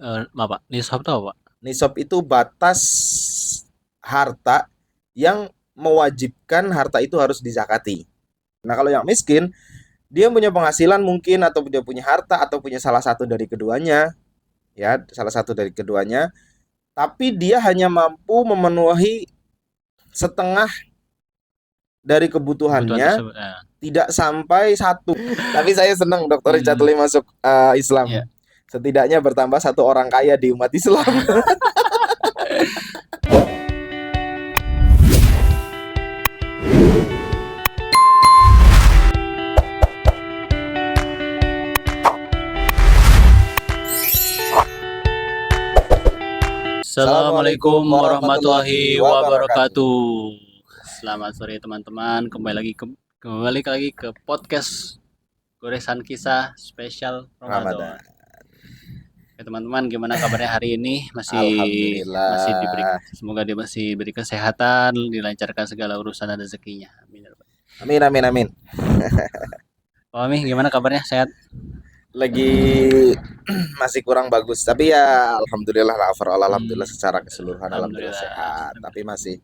Maaf Pak, nisab itu apa Pak? Nisab itu batas harta yang mewajibkan harta itu harus dizakati. Nah, kalau yang miskin, dia punya penghasilan mungkin atau dia punya harta atau punya salah satu dari keduanya, ya, salah satu dari keduanya, tapi dia hanya mampu memenuhi setengah dari Kebutuhan kebutuhannya, tersebut. tidak sampai satu. Tapi saya senang Dr. Richard Hmm, Lee masuk ya. Islam. Setidaknya bertambah satu orang kaya di umat Islam. Assalamualaikum Assalamualaikum warahmatullahi warahmatullahi wabarakatuh. wabarakatuh. Selamat sore teman-teman. Kembali lagi ke podcast Goresan Kisah spesial Ramadan. Ramadan. Oke, teman-teman, gimana kabarnya hari ini? Masih diberi, Alhamdulillah. semoga dia masih diberi kesehatan, dilancarkan segala urusan dan rezekinya. Amin. Amin, amin, amin. Pak Mami, gimana kabarnya? Sehat? Lagi masih kurang bagus, tapi ya alhamdulillah lah, overall alhamdulillah secara keseluruhan alhamdulillah Alhamdulillah. sehat. Tapi masih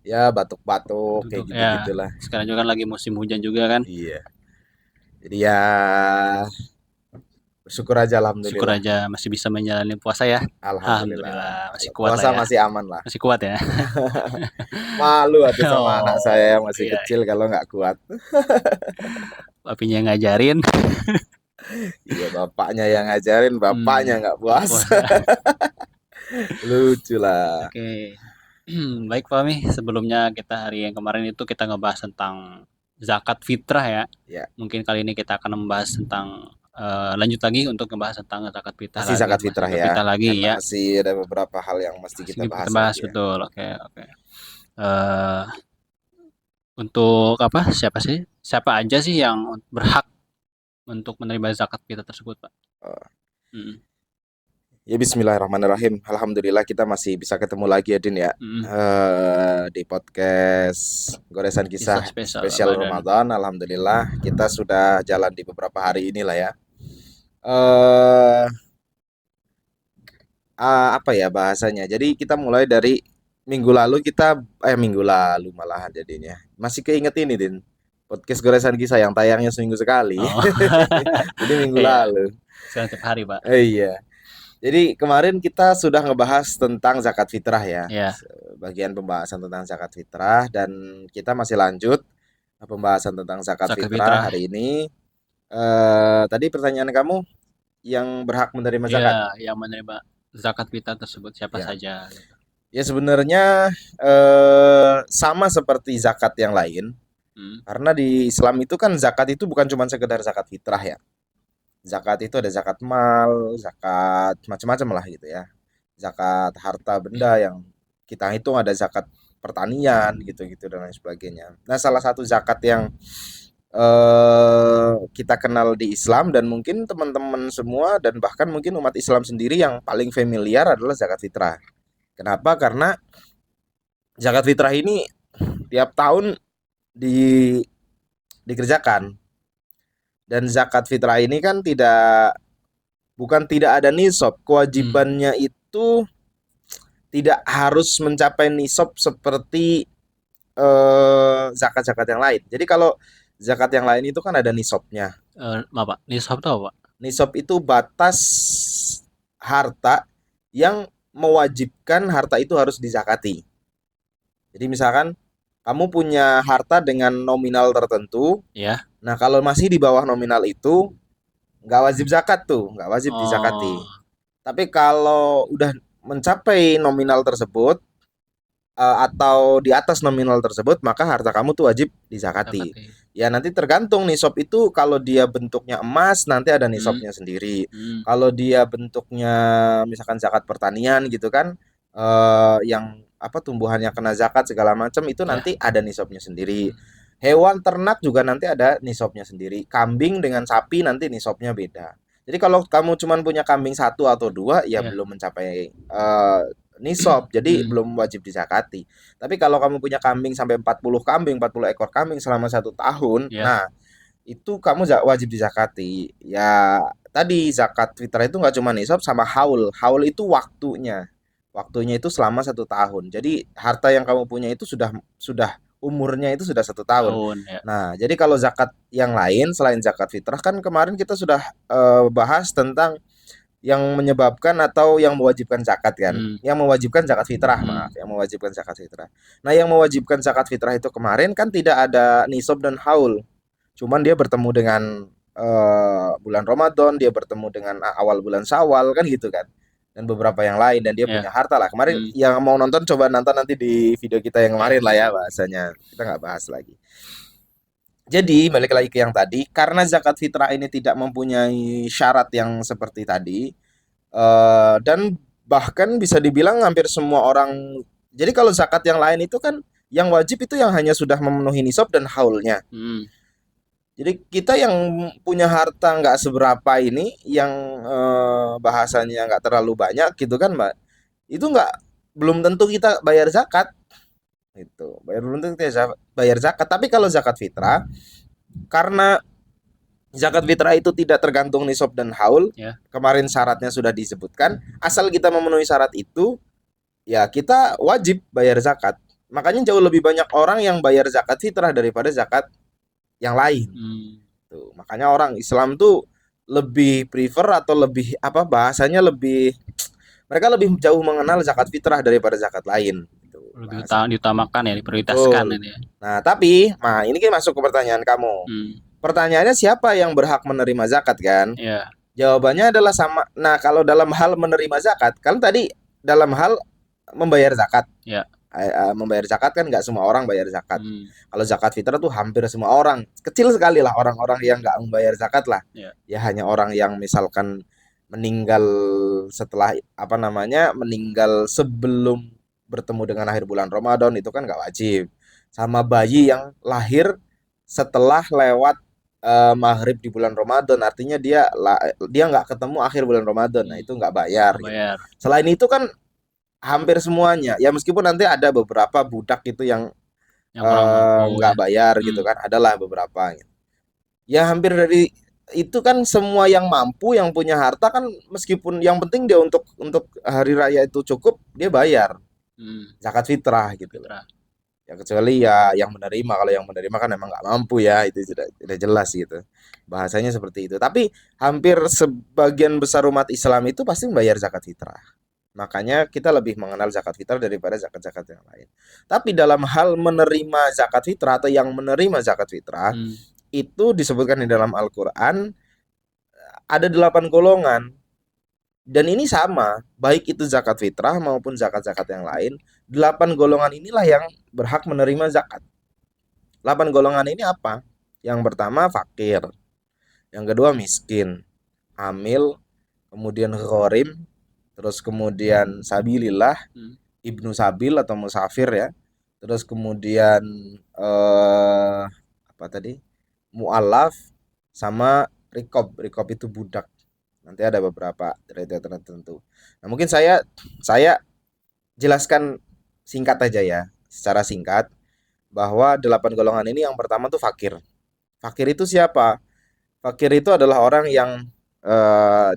ya batuk-batuk kayak Duduk ya. gitu-gitulah. Sekarang juga kan lagi musim hujan juga kan. Iya. Jadi ya bersyukur aja Syukur alhamdulillah. aja masih bisa menjalani puasa ya. Alhamdulillah. Alhamdulillah, masih Kalau kuat lah puasa ya. masih aman lah. Masih kuat ya. Malu atuh sama anak Oh, saya yang masih iya. kecil kalau nggak kuat. Papinya ngajarin. Iya, bapaknya yang ngajarin, bapaknya nggak puas. Puasa. Lucu lah. Oke. Baik Pak Mi, sebelumnya kita hari yang kemarin itu kita ngebahas tentang zakat fitrah ya. Ya, Mungkin kali ini kita akan membahas tentang lanjut lagi untuk ngebahas tentang zakat fitrah masih lagi, zakat masih fitrah zakat ya. fitrah lagi Karena ya. masih ada beberapa hal yang mesti Masih kita kita bahas bahas lagi ya. betul. Oke, oke. Eh untuk apa? Siapa aja sih yang berhak untuk menerima zakat fitrah tersebut, Pak? Oh, Mm, ya Bismillahirrahmanirrahim. Alhamdulillah kita masih bisa ketemu lagi ya Din ya. mm. Di podcast Goresan Kisah Kisah spesial spesial Ramadan. Ramadan. Alhamdulillah kita sudah jalan di beberapa hari inilah ya. eh Apa ya bahasanya? Jadi kita mulai dari minggu lalu minggu lalu malahan jadinya. Masih keinget ini Din. Podcast Goresan Kisah yang tayangnya seminggu sekali. Oh, Jadi minggu iya. lalu. Sekarang tiap hari, Pak. Iya. Jadi kemarin kita sudah ngebahas tentang zakat fitrah ya. Iya, Bagian pembahasan tentang zakat fitrah dan kita masih lanjut pembahasan tentang zakat zakat fitrah fitrah. hari ini. Tadi pertanyaan kamu yang berhak menerima Iya, zakat. yang menerima zakat fitrah tersebut siapa Ya. saja gitu. Ya sebenarnya sama seperti zakat yang lain. Hmm. Karena di Islam itu kan zakat itu bukan cuma sekedar zakat fitrah ya. Zakat itu ada zakat mal, zakat macam-macam lah gitu ya. Zakat harta benda yang kita hitung, ada zakat pertanian gitu-gitu dan lain sebagainya. Nah, salah satu zakat yang kita kenal di Islam dan mungkin teman-teman semua dan bahkan mungkin umat Islam sendiri yang paling familiar adalah zakat fitrah. Kenapa? Karena zakat fitrah ini tiap tahun di dikerjakan, dan zakat fitrah ini kan tidak ada nisab. Kewajibannya itu tidak harus mencapai nisab seperti zakat-zakat yang lain. Jadi kalau zakat yang lain itu kan ada nisabnya. Maaf, Pak. Nisab itu apa, Pak? Nisab itu batas harta yang mewajibkan harta itu harus dizakati. Jadi misalkan kamu punya harta dengan nominal tertentu. Ya. Nah, kalau masih di bawah nominal itu nggak wajib zakat tuh, nggak wajib dizakati. Oh, Tapi kalau udah mencapai nominal tersebut atau di atas nominal tersebut, maka harta kamu tuh wajib dizakati. zakat. Ya nanti tergantung nisab itu, kalau dia bentuknya emas nanti ada nisabnya sendiri. Kalau dia bentuknya misalkan zakat pertanian gitu kan, yang apa tumbuhannya kena zakat segala macam itu Ya. nanti ada nisabnya sendiri. Hewan ternak juga nanti ada nisabnya sendiri. Kambing dengan sapi nanti nisabnya beda. Jadi kalau kamu cuma punya kambing satu atau dua ya belum mencapai nisab, jadi belum wajib dizakati. Tapi kalau kamu punya kambing sampai 40 kambing, 40 ekor kambing selama 1 tahun, Ya. nah itu kamu wajib dizakati. Ya, tadi zakat fitrah itu nggak cuma nisab sama haul. Haul itu waktunya. Waktunya itu selama 1 tahun. Jadi harta yang kamu punya itu sudah umurnya itu sudah 1 tahun. Tahun ya. Nah, jadi kalau zakat yang lain selain zakat fitrah kan kemarin kita sudah bahas tentang yang menyebabkan atau yang mewajibkan zakat kan. Hmm. Yang mewajibkan zakat fitrah, Hmm. maaf, yang mewajibkan zakat fitrah. Nah, yang mewajibkan zakat fitrah itu kemarin kan tidak ada nisab dan haul. Cuman dia bertemu dengan bulan Ramadan, dia bertemu dengan awal bulan Syawal kan gitu kan. Dan beberapa yang lain dan dia Ya. punya harta lah. Kemarin Hmm. yang mau nonton coba nonton nanti di video kita yang kemarin Ya. lah ya bahasanya. Kita nggak bahas lagi. Jadi balik lagi ke yang tadi, karena zakat fitrah ini tidak mempunyai syarat yang seperti tadi, dan bahkan bisa dibilang hampir semua orang. Jadi kalau zakat yang lain itu kan yang wajib itu yang hanya sudah memenuhi nisab dan haulnya. Hmm. Jadi kita yang punya harta nggak seberapa ini, yang bahasanya nggak terlalu banyak gitu kan, Mbak. Itu belum tentu kita bayar zakat. Itu belum tentu kita bayar zakat. Tapi kalau zakat fitrah, karena zakat fitrah itu tidak tergantung nisab dan haul. Ya. Kemarin syaratnya sudah disebutkan. Asal kita memenuhi syarat itu, ya kita wajib bayar zakat. Makanya jauh lebih banyak orang yang bayar zakat fitrah daripada zakat yang lain. Tuh, makanya orang Islam tuh lebih prefer atau lebih bahasanya mereka lebih jauh mengenal zakat fitrah daripada zakat lain. Lebih diutamakan ya, diprioritaskan ini ya. Nah, tapi ini kan masuk ke pertanyaan kamu. Pertanyaannya siapa yang berhak menerima zakat kan? Ya. Jawabannya adalah sama. Nah, kalau dalam hal menerima zakat, kan tadi dalam hal membayar zakat. Ya. Membayar zakat kan nggak semua orang bayar zakat. Kalau zakat fitrah tuh hampir semua orang. Kecil sekali lah orang-orang yang nggak membayar zakat lah. Ya hanya orang yang misalkan meninggal setelah meninggal sebelum bertemu dengan akhir bulan Ramadan, itu kan nggak wajib. Sama bayi yang lahir setelah lewat maghrib di bulan Ramadan, artinya dia nggak ketemu akhir bulan Ramadan, nah itu nggak bayar. Gitu. Selain itu kan hampir semuanya, ya meskipun nanti ada beberapa budak itu yang nggak bayar gitu kan, adalah beberapa. Ya hampir dari itu kan semua yang mampu, yang punya harta kan, meskipun yang penting dia untuk hari raya itu cukup, dia bayar zakat fitrah gitu. Ya kecuali ya yang menerima. Kalau yang menerima kan emang nggak mampu ya, itu sudah jelas gitu. Bahasanya seperti itu. Tapi hampir sebagian besar umat Islam itu pasti membayar zakat fitrah. Makanya kita lebih mengenal zakat fitrah daripada zakat-zakat yang lain. Tapi dalam hal menerima zakat fitrah atau yang menerima zakat fitrah, itu disebutkan di dalam Al-Quran ada 8 golongan. Dan ini sama, baik itu zakat fitrah maupun zakat-zakat yang lain, 8 golongan inilah yang berhak menerima zakat. 8 golongan ini apa? Yang pertama fakir, yang kedua miskin, amil, kemudian gharim, terus kemudian sabilillah, ibnu sabil atau musafir ya, terus kemudian mu'allaf, sama rikob. Rikob itu budak. Nanti ada beberapa derajat tertentu. Nah, mungkin saya jelaskan singkat aja ya, secara singkat, bahwa 8 golongan ini yang pertama tuh fakir. Fakir itu siapa? Fakir itu adalah orang yang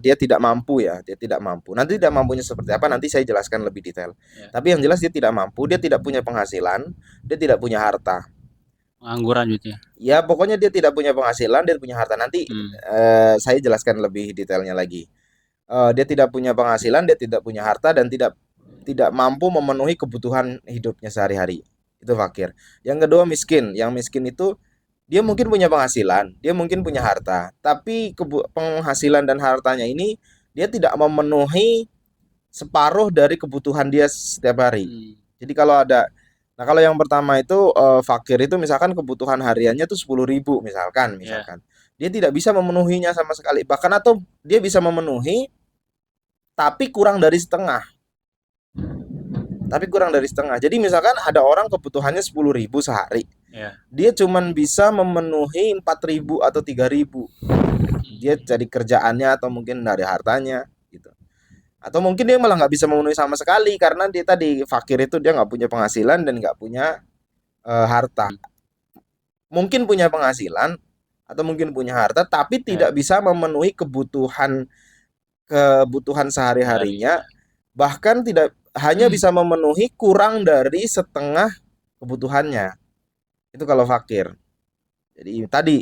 dia tidak mampu ya, dia tidak mampu. Nanti tidak mampunya seperti apa nanti saya jelaskan lebih detail. Tapi yang jelas dia tidak mampu, dia tidak punya penghasilan, dia tidak punya harta. Pengangguran gitu ya. Ya pokoknya dia tidak punya penghasilan, dia punya harta. Nanti saya jelaskan lebih detailnya lagi. Dia tidak punya penghasilan, dia tidak punya harta, dan tidak mampu memenuhi kebutuhan hidupnya sehari-hari. Itu fakir. Yang kedua miskin. Yang miskin itu dia mungkin punya penghasilan, dia mungkin punya harta, tapi penghasilan dan hartanya ini dia tidak memenuhi separuh dari kebutuhan dia setiap hari. Jadi kalau yang pertama itu fakir itu misalkan kebutuhan hariannya tuh 10.000 misalkan. Dia tidak bisa memenuhinya sama sekali. Bahkan atau dia bisa memenuhi tapi kurang dari setengah. Jadi misalkan ada orang kebutuhannya 10.000 sehari. Dia cuman bisa memenuhi 4.000 atau 3.000. Dia dari kerjaannya atau mungkin dari hartanya gitu. Atau mungkin dia malah nggak bisa memenuhi sama sekali karena dia tadi fakir itu dia nggak punya penghasilan dan nggak punya harta. Mungkin punya penghasilan atau mungkin punya harta tapi Ya. tidak bisa memenuhi kebutuhan sehari-harinya, bahkan tidak hanya bisa memenuhi kurang dari setengah kebutuhannya. Itu kalau fakir. Jadi tadi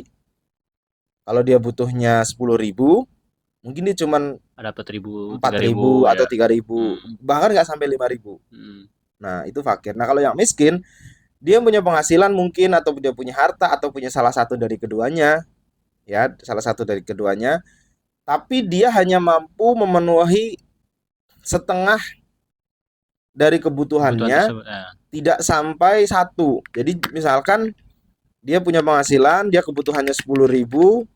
kalau dia butuhnya 10.000, mungkin dia cuman Dapat 1.000, 4.000 3.000 atau ya. 3.000, bahkan nggak sampai 5.000. Hmm. Nah, itu fakir. Nah, kalau yang miskin, dia punya penghasilan mungkin atau dia punya harta atau punya salah satu dari keduanya, ya, salah satu dari keduanya, tapi dia hanya mampu memenuhi setengah dari Kebutuhan kebutuhannya, tersebut. Ya. tidak sampai satu. Jadi misalkan dia punya penghasilan, dia kebutuhannya 10.000,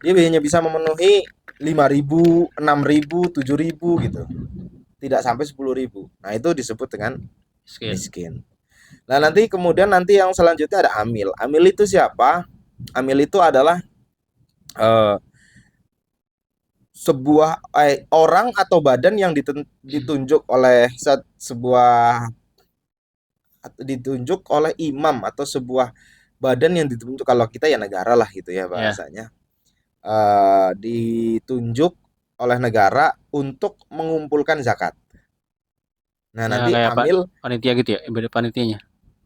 dia hanya bisa memenuhi 5.000, 6.000, 7.000 gitu. Tidak sampai 10.000. Nah, itu disebut dengan miskin. Nah, nanti yang selanjutnya ada amil. Amil itu siapa? Amil itu adalah eh, sebuah orang atau badan yang ditunjuk oleh ditunjuk oleh imam atau sebuah badan yang ditunjuk, kalau kita ya negara lah gitu ya bahasanya. Ditunjuk oleh negara untuk mengumpulkan zakat. Nah, Ya nanti kayak amil panitia gitu ya, ibadah panitianya.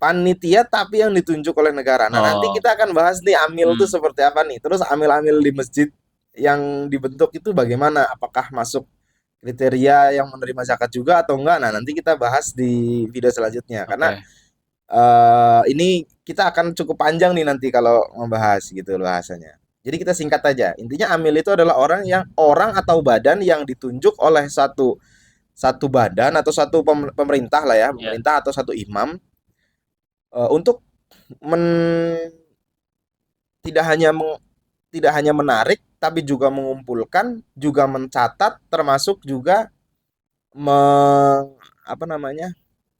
panitia tapi yang ditunjuk oleh negara. Nah, nanti Oh. kita akan bahas nih amil itu seperti apa nih. Terus amil-amil di masjid yang dibentuk itu bagaimana? Apakah masuk kriteria yang menerima zakat juga atau enggak? Nah, nanti kita bahas di video selanjutnya. Karena ini kita akan cukup panjang nih nanti kalau membahas gitu bahasanya. Jadi kita singkat aja. Intinya amil itu adalah orang atau badan yang ditunjuk oleh satu badan atau satu pemerintah lah ya, pemerintah atau satu imam, untuk tidak hanya menarik tapi juga mengumpulkan, juga mencatat, termasuk juga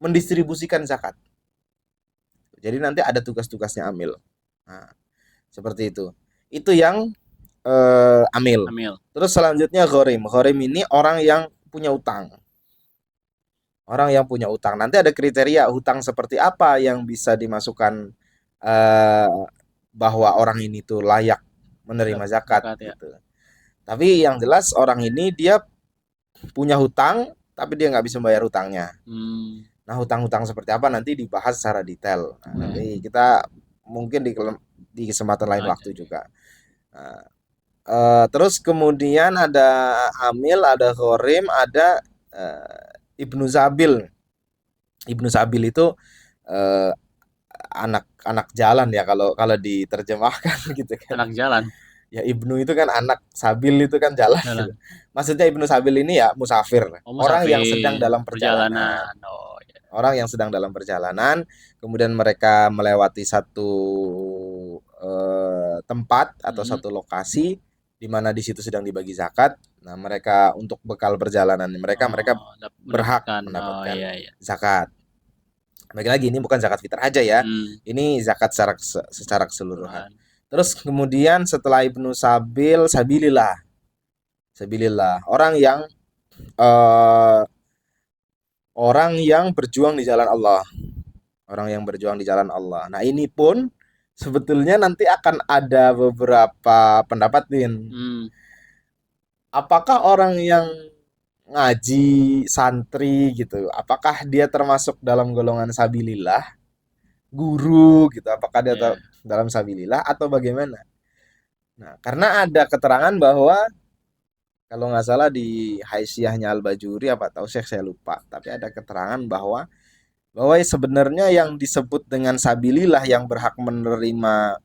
mendistribusikan zakat. Jadi nanti ada tugas-tugasnya amil. Nah, seperti itu. Itu yang amil. Terus selanjutnya ghorim. Ghorim ini orang yang punya utang. Orang yang punya utang. Nanti ada kriteria hutang seperti apa yang bisa dimasukkan bahwa orang ini tuh layak menerima zakat gitu. Ya. Tapi yang jelas orang ini dia punya hutang, tapi dia nggak bisa membayar hutangnya. Nah, hutang-hutang seperti apa nanti dibahas secara detail. Nah, nanti kita mungkin di kesempatan lain waktu juga. Nah, terus kemudian ada amil, ada ghorim, ada ibnu sabil. Ibnu sabil itu anak jalan ya kalau diterjemahkan gitu kan. Anak jalan. Ya, ibnu itu kan anak, sabil itu kan jalan. Gitu. Maksudnya ibnu sabil ini ya musafir, orang yang sedang dalam perjalanan. Orang yang sedang dalam perjalanan, kemudian mereka melewati satu tempat atau satu lokasi di mana di situ sedang dibagi zakat. Nah, mereka untuk bekal perjalanan mereka berhak mendapatkan zakat. Bagi lagi ini bukan zakat fitrah aja ya. Ini zakat secara keseluruhan. Terus kemudian setelah ibnu sabil, sabilillah. Orang yang berjuang di jalan Allah. Orang yang berjuang di jalan Allah. Nah, ini pun sebetulnya nanti akan ada beberapa pendapat, Din. Apakah orang yang ngaji, santri gitu, apakah dia termasuk dalam golongan sabilillah, guru gitu, apakah dia dalam sabilillah atau bagaimana? Nah, karena ada keterangan bahwa kalau nggak salah di Haisiyahnya Al-Bajuri apa tahu saya lupa, tapi ada keterangan bahwa sebenarnya yang disebut dengan sabilillah yang berhak menerima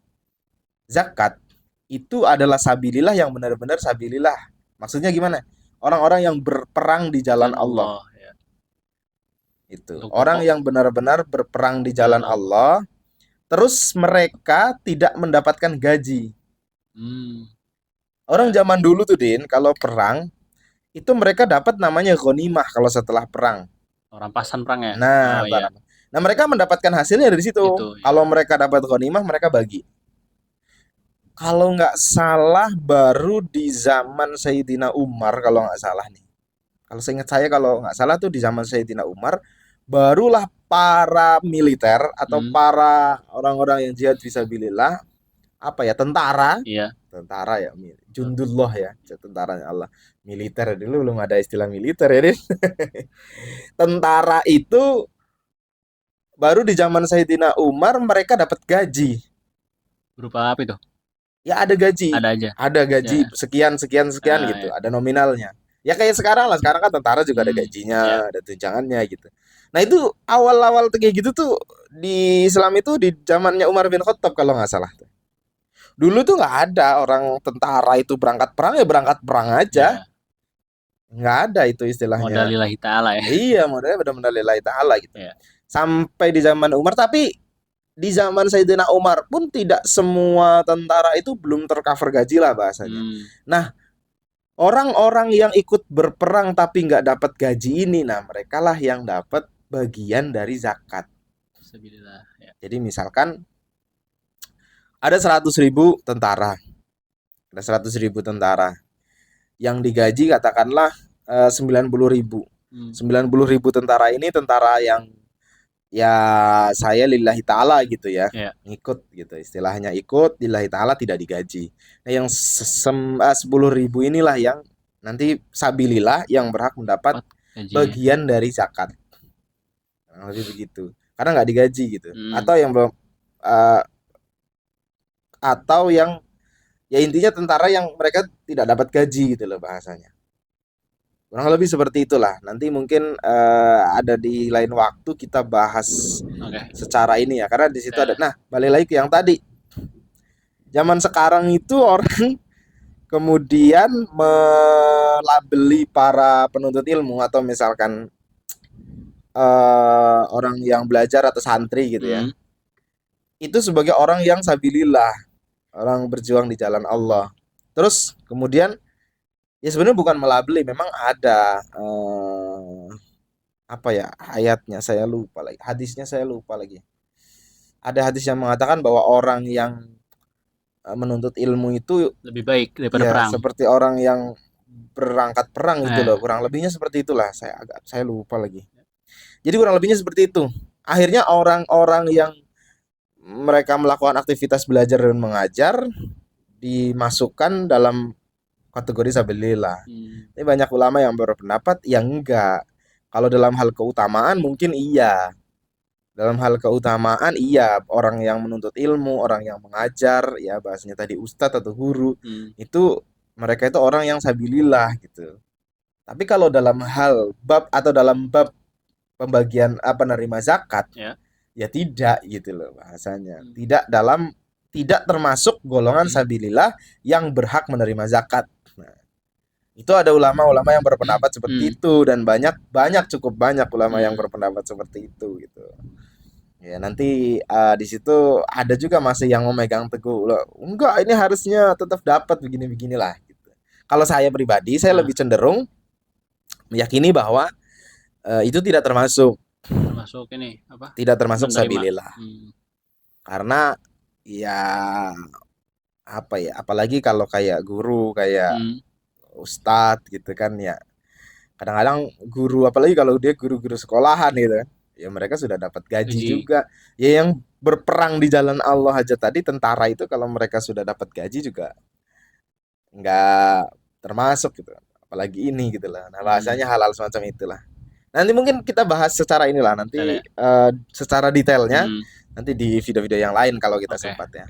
zakat itu adalah sabilillah yang benar-benar sabilillah. Maksudnya gimana? Orang-orang yang berperang di jalan Allah. Itu. Orang yang benar-benar berperang di jalan Allah, terus mereka tidak mendapatkan gaji. Orang zaman dulu tuh, Din, kalau perang itu mereka dapat namanya ghanimah kalau setelah perang. Rampasan perang ya. Nah, mereka mendapatkan hasilnya dari situ. Kalau mereka dapat ghanimah, mereka bagi. Kalau nggak salah baru di zaman Sayyidina Umar, kalau nggak salah nih. Kalau seingat saya kalau nggak salah tuh di zaman Sayyidina Umar, barulah para militer atau para orang-orang yang jihad fisabilillah apa ya, tentara, Iya, tentara ya, betul. jundullah ya, tentaranya Allah. Militer dulu belum ada istilah militer ya, Din. Tentara itu baru di zaman Sayyidina Umar mereka dapat gaji. Berupa apa itu? Ya ada gaji, Ada aja. ada Ya, gaji sekian sekian sekian gitu, ya. ada nominalnya. Ya kayak sekarang lah, sekarang kan tentara juga ada Ya. gajinya, ada tunjangannya gitu. Nah itu awal-awal kayak gitu tuh di Islam itu di zamannya Umar bin Khattab kalau nggak salah. Dulu tuh nggak ada orang tentara itu berangkat perang ya berangkat perang aja, Ya. nggak ada itu Modal istilahnya. lillahi ta'ala ya. Iya modalnya benar-benar lillahi ta'ala gitu. Ya. Sampai di zaman Umar, tapi di zaman Sayyidina Umar pun tidak semua tentara itu belum tercover gaji lah bahasanya. Hmm. Nah, orang-orang yang ikut berperang tapi nggak dapat gaji ini, nah mereka lah yang dapat bagian dari zakat. Sabilillah. Ya. Jadi misalkan ada 100.000 tentara, ada 100.000 tentara yang digaji katakanlah 90.000. Hmm. 90.000 tentara ini tentara yang ya saya lillahi ta'ala gitu ya, Ya. ngikut gitu, istilahnya ikut lillahi ta'ala tidak digaji. Nah yang 10.000 inilah yang nanti sabilillah yang berhak mendapat Dapat gajinya. bagian dari zakat. Nah, lebih begitu karena nggak digaji gitu, Hmm. atau yang belum atau yang ya intinya tentara yang mereka tidak dapat gaji gitu loh bahasanya. Kurang lebih seperti itulah. Nanti mungkin ada di lain waktu kita bahas Oke. secara ini ya. Karena di situ Ya. ada. Nah, balik lagi ke yang tadi. Zaman sekarang itu orang kemudian melabeli para penuntut ilmu atau misalkan orang yang belajar atau santri gitu ya. Hmm. Itu sebagai orang yang sabilillah, orang berjuang di jalan Allah. Terus kemudian ya sebenarnya bukan melabeli, memang ada apa ya ayatnya saya lupa lagi, hadisnya saya lupa lagi. Ada hadis yang mengatakan bahwa orang yang menuntut ilmu itu Lebih baik daripada ya perang. seperti orang yang berangkat perang gitu loh, Eh. kurang lebihnya seperti itulah. Saya lupa lagi. Jadi kurang lebihnya seperti itu. Akhirnya orang-orang yang mereka melakukan aktivitas belajar dan mengajar dimasukkan dalam kategori sabilillah. Hmm. Ini banyak ulama yang berpendapat yang enggak. Kalau dalam hal keutamaan mungkin iya. Dalam hal keutamaan iya, orang yang menuntut ilmu, orang yang mengajar, ya bahasanya tadi ustadz atau guru, itu mereka itu orang yang sabilillah gitu. Tapi kalau dalam hal bab atau dalam bab pembagian apa nerima zakat, Ya. ya tidak gitu loh bahasanya. Tidak termasuk golongan sabilillah yang berhak menerima zakat. Nah, itu ada ulama-ulama yang berpendapat seperti itu dan cukup banyak ulama yang berpendapat seperti itu gitu. Ya nanti di situ ada juga masih yang memegang teguh loh. Enggak, ini harusnya tetap dapat begini-beginilah gitu. Kalau saya pribadi, saya lebih cenderung meyakini bahwa itu tidak termasuk ini apa? Tidak termasuk Menerima. sabilillah. Karena ya apa ya, apalagi kalau kayak guru, kayak ustadz gitu kan ya. Kadang-kadang guru, apalagi kalau dia guru-guru sekolahan gitu kan, ya mereka sudah dapat gaji juga. Ya yang berperang di jalan Allah aja tadi, tentara itu kalau mereka sudah dapat gaji juga nggak termasuk gitu. Apalagi ini gitu lah. Nah bahasanya hal-hal semacam itulah. Nanti mungkin kita bahas secara inilah nanti secara detailnya nanti di video-video yang lain kalau kita sempat ya.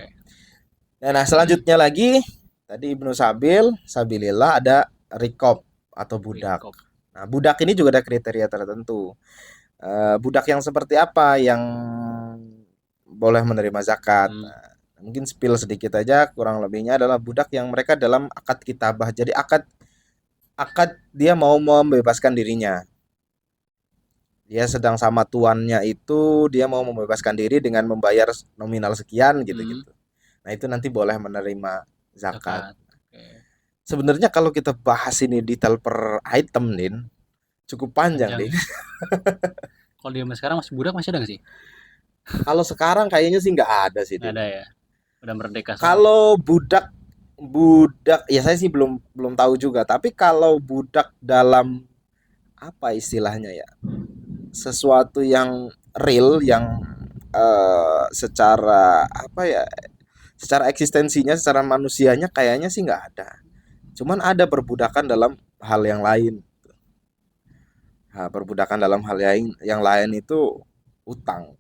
Nah selanjutnya lagi tadi Ibnu Sabil, sabilillah, ada rikob atau budak. Nah budak ini juga ada kriteria tertentu. Budak yang seperti apa yang boleh menerima zakat? Nah, mungkin spill sedikit aja, kurang lebihnya adalah budak yang mereka dalam akad kitabah. Jadi akad dia mau membebaskan dirinya. Dia sedang sama tuannya itu, dia mau membebaskan diri dengan membayar nominal sekian gitu-gitu. Nah itu nanti boleh menerima zakat. Sebenarnya kalau kita bahas ini detail per item, Din, cukup panjang, Din. Kalau di zaman sekarang masih budak masih ada nggak sih? Kalau sekarang kayaknya sih nggak ada sih, Din. Nggak ada ya. Udah merdeka. Kalau budak ya saya sih belum tahu juga. Tapi kalau budak dalam apa istilahnya ya, sesuatu yang real, yang secara apa ya, secara eksistensinya, secara manusianya kayaknya sih nggak ada. Cuman ada perbudakan dalam hal yang lain. Nah, perbudakan dalam hal yang lain itu utang.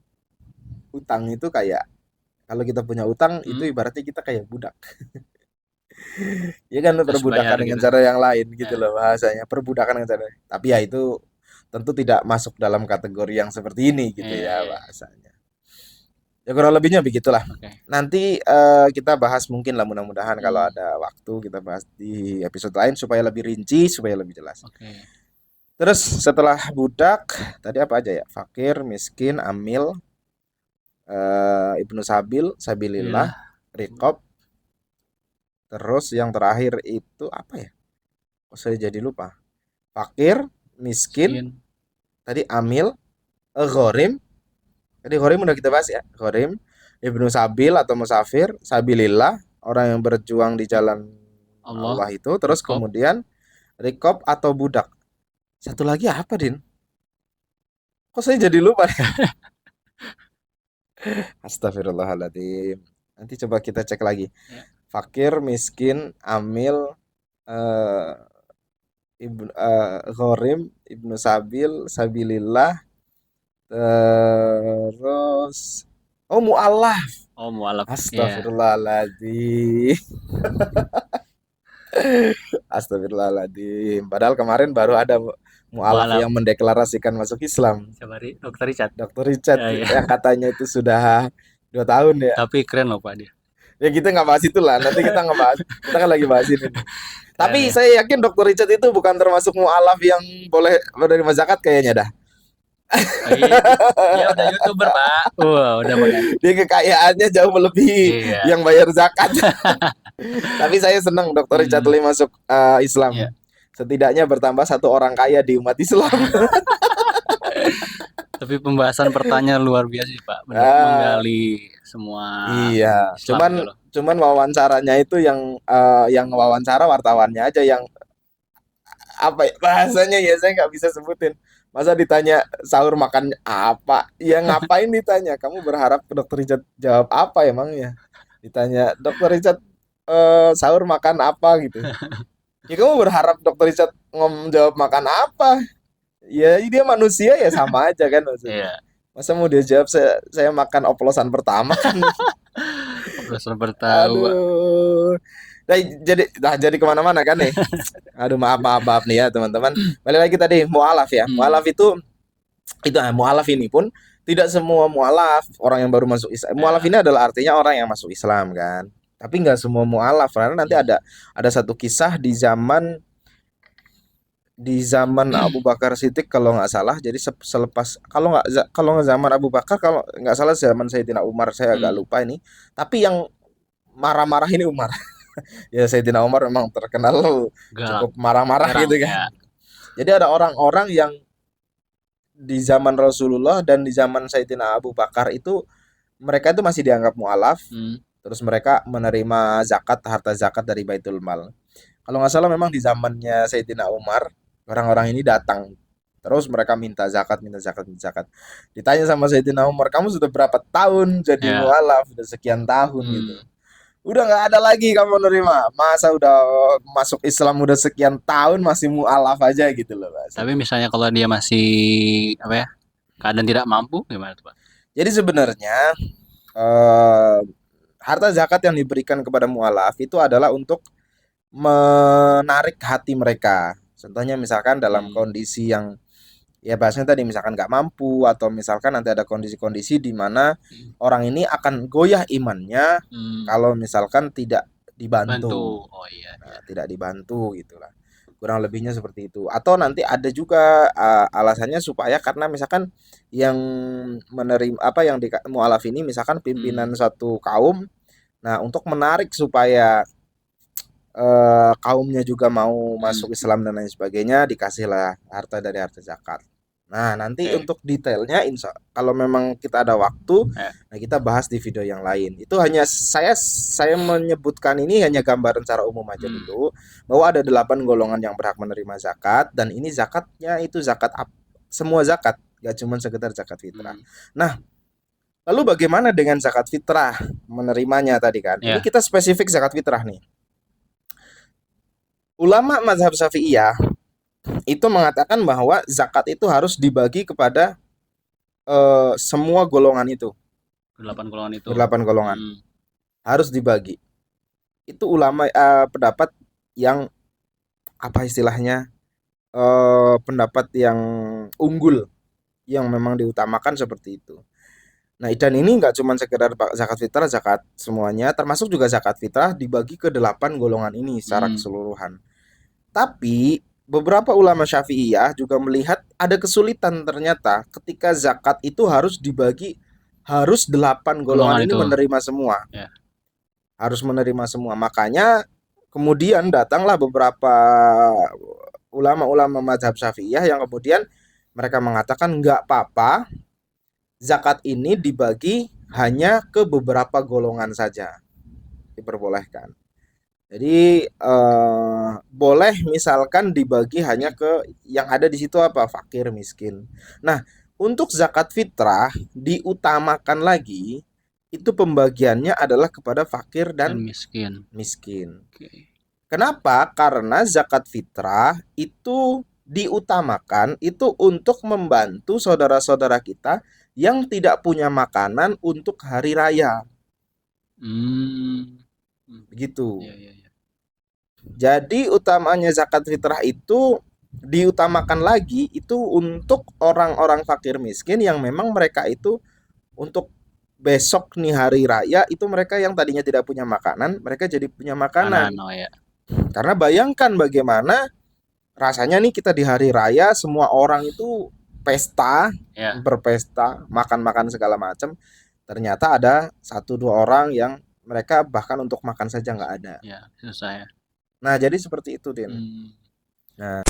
Utang itu kayak kalau kita punya utang itu Hmm, ibaratnya kita kayak budak. Ya kan harus bayar perbudakan dengan gitu. cara yang lain gitu Ya, loh bahasanya. Perbudakan dengan cara. Tapi ya itu tentu tidak masuk dalam kategori yang seperti ini ya, gitu ya, ya ya. bahasanya. Ya kurang lebihnya begitulah. Oke. Nanti kita bahas mungkin lah mudah-mudahan kalau Hmm, ada waktu kita bahas di episode lain supaya lebih rinci, supaya lebih jelas. oke. Terus setelah budak tadi apa aja ya? Fakir, miskin, amil, ibnu sabil, sabilillah, Alhamdulillah. riqab, terus yang terakhir itu apa ya? Oh, saya jadi lupa. Fakir, miskin, Miskin. tadi amil, ghorim. Tadi ghorim udah kita bahas ya. Ghorim, ibnu sabil atau musafir, sabilillah, orang yang berjuang di jalan Allah. Allah itu. Terus Rikob. kemudian rikob atau budak. Satu lagi apa, Din? Kok saya jadi lupa? Astagfirullahaladzim. Nanti coba kita cek lagi. Ya. Fakir, miskin, amil, eh, ghorim, ibnu sabil, sabilillah, terus oh mu'alaf. Oh, mualaf. Ya. Astagfirullahaladzim. Astagfirullahaladzim. Padahal kemarin baru ada mu'alaf Mualaf. yang mendeklarasikan masuk Islam. Siapa Dokter Richard. Dr. Richard Ya, ya. yang katanya itu sudah 2 tahun ya. Tapi keren loh Pak dia. Ya kita nggak bahas itulah. Nanti kita nggak bahas. Kita kan lagi bahas ini. Keren Tapi ya. saya yakin Dr. Richard itu bukan termasuk mu'alaf yang boleh menerima zakat kayaknya dah. Oh, iya, dia udah YouTuber Pak. Wah, udah pakai. Dia kekayaannya jauh melebihi Iya. yang bayar zakat. Tapi saya senang Dr. Richard Hmm, Lee masuk iya. Islam. Setidaknya bertambah satu orang kaya di umat Islam. Tapi pembahasan pertanyaan luar biasa sih Pak. Benar Ah, menggali semua iya, Islam cuman gitu loh. cuman wawancaranya itu yang wawancara wartawannya aja yang apa ya, bahasanya ya saya nggak bisa sebutin. Masa ditanya sahur makan apa? Ya ngapain ditanya? Kamu berharap Dokter Richard jawab apa emangnya? Ditanya Dokter Richard sahur makan apa gitu. Ya kamu berharap Dokter Richard jawab makan apa? Ya dia manusia ya sama aja kan maksudnya. Iya. Masa mau dia jawab saya makan oplosan pertama kan. Profesor bertahu Pak. Aduh. Jadi kemana-mana kan nih. Aduh maaf nih ya teman-teman. Balik lagi tadi mualaf ya. Hmm, Mualaf itu mualaf ini pun tidak semua mualaf orang yang baru masuk Islam. Mualaf ya. ini adalah artinya orang yang masuk Islam kan. Tapi nggak semua mualaf karena nanti Hmm. ada satu kisah di zaman Abu Bakar Siddiq kalau nggak salah. Jadi selepas kalau nggak zaman Abu Bakar kalau nggak salah zaman Sayyidina Umar saya agak Hmm. lupa ini. Tapi yang marah-marah ini Umar. Ya Sayyidina Umar memang terkenal Galak. cukup marah-marah Nyerang gitu kan. ya. Jadi ada orang-orang yang di zaman Rasulullah dan di zaman Sayyidina Abu Bakar itu mereka itu masih dianggap mualaf, Hmm. terus mereka menerima zakat harta zakat dari Baitul Mal. Kalau nggak salah memang di zamannya Sayyidina Umar orang-orang ini datang terus mereka minta zakat, minta zakat, minta zakat. Ditanya sama Sayyidina Umar, kamu sudah berapa tahun jadi Ya. mualaf? Sudah sekian tahun gitu. Hmm. Udah nggak ada lagi kamu nerima. Masa udah masuk Islam udah sekian tahun masih mualaf aja gitu loh Tapi bahasanya. misalnya kalau dia masih apa ya? Keadaan tidak mampu gimana tuh Pak? Jadi sebenarnya eh, harta zakat yang diberikan kepada mualaf itu adalah untuk menarik hati mereka. Contohnya misalkan dalam Hmm. kondisi yang ya bahasanya tadi misalkan nggak mampu atau misalkan nanti ada kondisi-kondisi di mana orang ini akan goyah imannya Hmm. kalau misalkan tidak Bantu. dibantu. Oh iya, iya. Nah, tidak dibantu gitulah. Kurang lebihnya seperti itu. Atau nanti ada juga alasannya supaya karena misalkan yang menerima apa yang di mualaf ini misalkan Hmm. pimpinan suatu kaum. Nah, untuk menarik supaya kaumnya juga mau Hmm. masuk Islam dan lain sebagainya dikasihlah harta dari harta zakat. Nah, nanti Oke. untuk detailnya kalau memang kita ada waktu, Ya. nah kita bahas di video yang lain. Itu hanya saya menyebutkan ini hanya gambaran secara umum aja Hmm. dulu bahwa ada 8 golongan yang berhak menerima zakat dan ini zakatnya itu zakat semua zakat, gak cuma sekedar zakat fitrah. Hmm. Nah, Lalu bagaimana dengan zakat fitrah menerimanya tadi kan? Ini Ya. kita spesifik zakat fitrah nih. Ulama mazhab Syafi'iyah itu mengatakan bahwa zakat itu harus dibagi kepada semua golongan itu, 8 golongan itu. 8 golongan. Hmm. Harus dibagi. Itu ulama pendapat yang apa istilahnya? Pendapat yang unggul, yang memang diutamakan seperti itu. Nah, dan ini nggak cuma sekedar zakat fitrah, zakat semuanya, termasuk juga zakat fitrah dibagi ke 8 golongan ini secara keseluruhan. Tapi beberapa ulama Syafi'iyah juga melihat ada kesulitan ternyata ketika zakat itu harus dibagi, harus 8 golongan ini itu menerima semua. Ya. Harus menerima semua. Makanya kemudian datanglah beberapa ulama-ulama mazhab Syafi'iyah yang kemudian mereka mengatakan nggak apa-apa zakat ini dibagi hanya ke beberapa golongan saja, diperbolehkan. Jadi boleh misalkan dibagi hanya ke yang ada di situ apa, fakir, miskin. Nah, untuk zakat fitrah diutamakan lagi, itu pembagiannya adalah kepada fakir dan miskin. Okay. Kenapa? Karena zakat fitrah itu diutamakan itu untuk membantu saudara-saudara kita yang tidak punya makanan untuk hari raya. Begitu. Ya. Jadi utamanya zakat fitrah itu diutamakan lagi itu untuk orang-orang fakir miskin yang memang mereka itu untuk besok nih hari raya itu mereka yang tadinya tidak punya makanan, mereka jadi punya makanan. Ya. Karena bayangkan bagaimana rasanya nih kita di hari raya semua orang itu pesta, Ya. berpesta, makan-makan segala macam. Ternyata ada 1-2 orang yang mereka bahkan untuk makan saja nggak ada. Ya, susah ya. Nah, jadi seperti itu, Din. Nah,